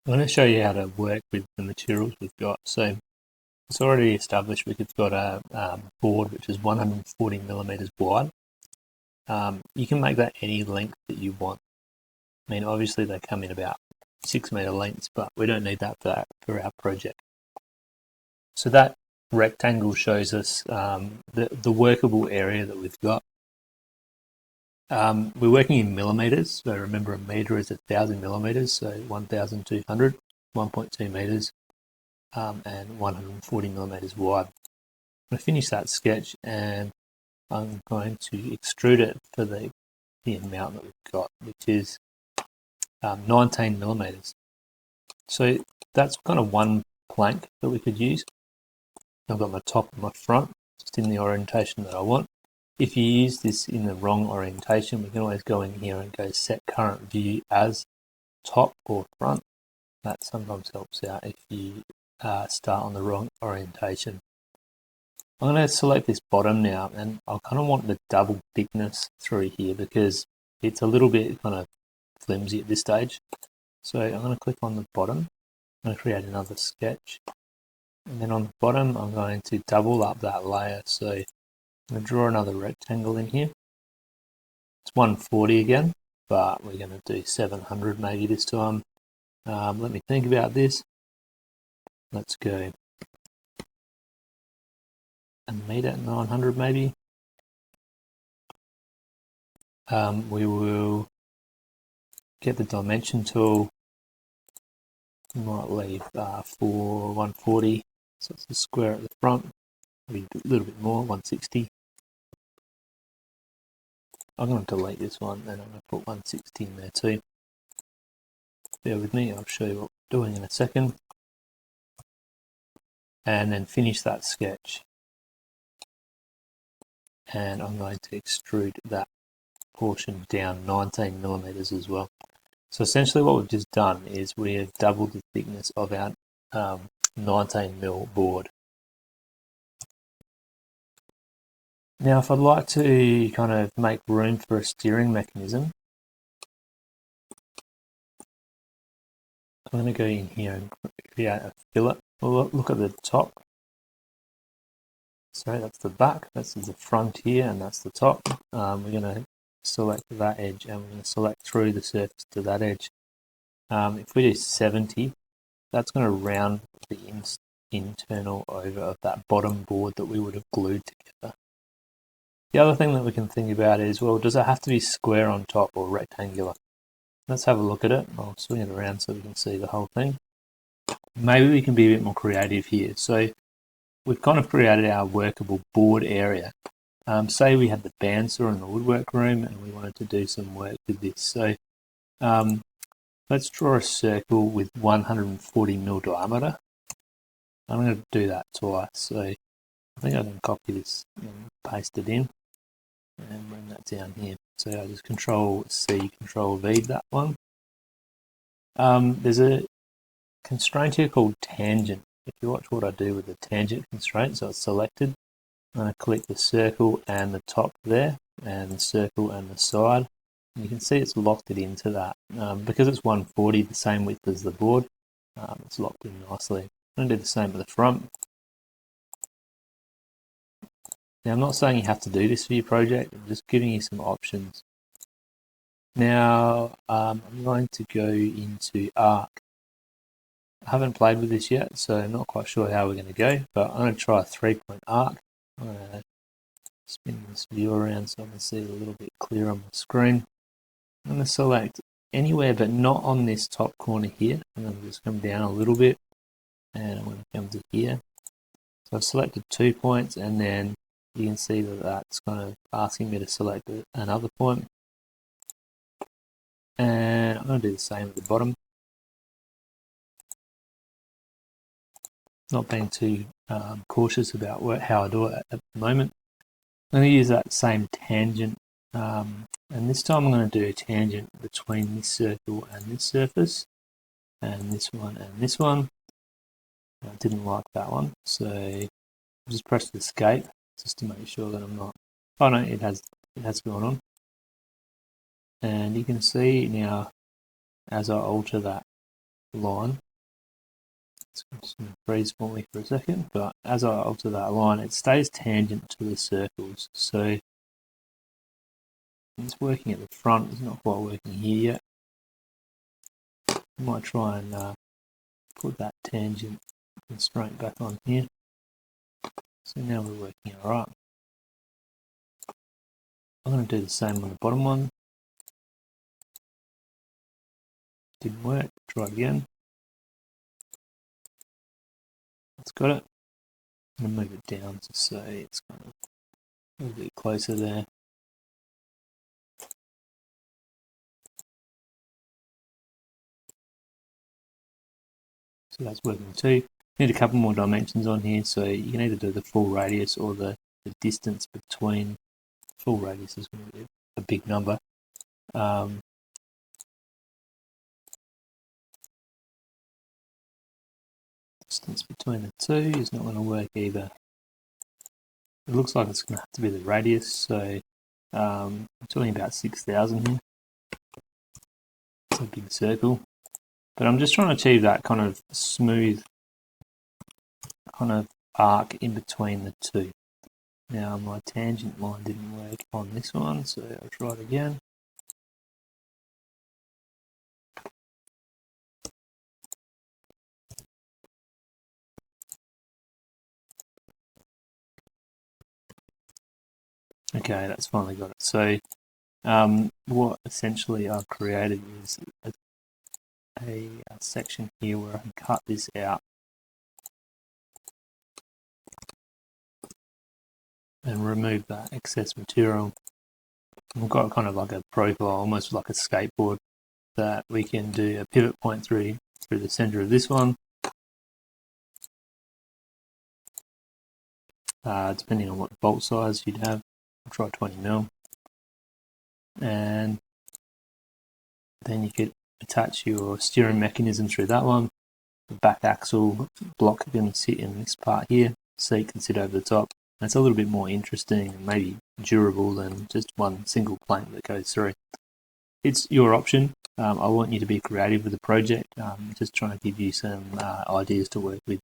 I'm going to show you how to work with the materials we've got. So it's already established we've got a board which is 140 millimeters wide. You can make that any length that you want. I mean, obviously they come in about 6 meter lengths, but we don't need that for our project. So that rectangle shows us the workable area that we've got. We're working in millimeters, so remember a meter is 1,000 millimeters, so 1,200, 1.2 meters, and 140 millimeters wide. I'm going to finish that sketch and I'm going to extrude it for the amount that we've got, which is 19 millimeters. So that's kind of one plank that we could use. I've got my top and my front just in the orientation that I want. If you use this in the wrong orientation, we can always go in here and go set current view as top or front. That sometimes helps out if you start on the wrong orientation. I'm going to select this bottom now, and I kind of want the double thickness through here because it's a little bit kind of flimsy at this stage. So I'm going to click on the bottom. I'm going to create another sketch. And then on the bottom, I'm going to double up that layer. So I'm going to draw another rectangle in here. It's 140 again, but we're going to do 700 maybe this time. Let me think about this. Let's go a meter, 900 maybe. We will get the dimension tool. We might leave for 140, so it's a square at the front, maybe a little bit more, 160. I'm going to delete this one and I'm going to put 160 in there too. Bear with me, I'll show you what we're doing in a second. And then finish that sketch. And I'm going to extrude that portion down 19 millimeters as well. So essentially what we've just done is we have doubled the thickness of our 19 mil board. Now if I'd like to kind of make room for a steering mechanism, I'm going to go in here and create a fillet. Well, look at the top. So that's the back, that's the front here, and that's the top. We're going to select that edge and we're going to select through the surface to that edge. If we do 70, that's going to round the internal over of that bottom board that we would have glued together. The other thing that we can think about is, well, does it have to be square on top or rectangular? Let's have a look at it. I'll swing it around so we can see the whole thing. Maybe we can be a bit more creative here. So we've kind of created our workable board area. Say we had the bandsaw in the woodwork room and we wanted to do some work with this. So let's draw a circle with 140 mil diameter. I'm going to do that twice. So I think I can copy this and paste it in and bring that down here. So I just Control C, Control V that one. There's a constraint here called tangent. If you watch what I do with the tangent constraint, so it's selected, I'm going to click the circle and the top there, and the circle and the side. And you can see it's locked it into that. Because it's 140, the same width as the board, it's locked in nicely. I'm going to do the same with the front. Now I'm not saying you have to do this for your project, I'm just giving you some options. Now I'm going to go into arc. I haven't played with this yet, so I'm not quite sure how we're going to go, but I'm going to try a 3-point arc. I'm going to spin this view around so I can see it a little bit clearer on my screen. I'm going to select anywhere but not on this top corner here. I'm going to just come down a little bit and I'm going to come to here. So I've selected 2 points and then you can see that that's kind of asking me to select another point. And I'm going to do the same at the bottom. Not being too cautious about how I do it at the moment. I'm going to use that same tangent, and this time I'm going to do a tangent between this circle and this surface, and this one and this one. I didn't like that one, so I'll just press the escape just to make sure that I'm not. Oh no, it has gone on, and you can see now as I alter that line. It's just going to freeze for me for a second, but as I alter that line, it stays tangent to the circles. So it's working at the front, it's not quite working here yet. I might try and put that tangent constraint back on here. So now we're working alright. I'm going to do the same on the bottom one. Didn't work, try it again. It's got it. I'm going to move it down to say it's kind of a little bit closer there. So that's working too. Need a couple more dimensions on here, so you can either do the full radius or the distance between. Full radius is going to be a big number. Distance between the two is not going to work either. It looks like it's going to have to be the radius, so I'm talking about 6,000 here. It's a big circle. But I'm just trying to achieve that kind of smooth kind of arc in between the two. Now my tangent line didn't work on this one, so I'll try it again. Okay, that's finally got it. So what essentially I've created is a section here where I can cut this out and remove that excess material. We've got kind of like a profile, almost like a skateboard, that we can do a pivot point through the center of this one. Depending on what bolt size you'd have, I'll try 20 mil. And then you could attach your steering mechanism through that one. The back axle block can sit in this part here, seat can sit over the top. And it's a little bit more interesting and maybe durable than just one single plank that goes through. It's your option. I want you to be creative with the project. Just trying to give you some ideas to work with.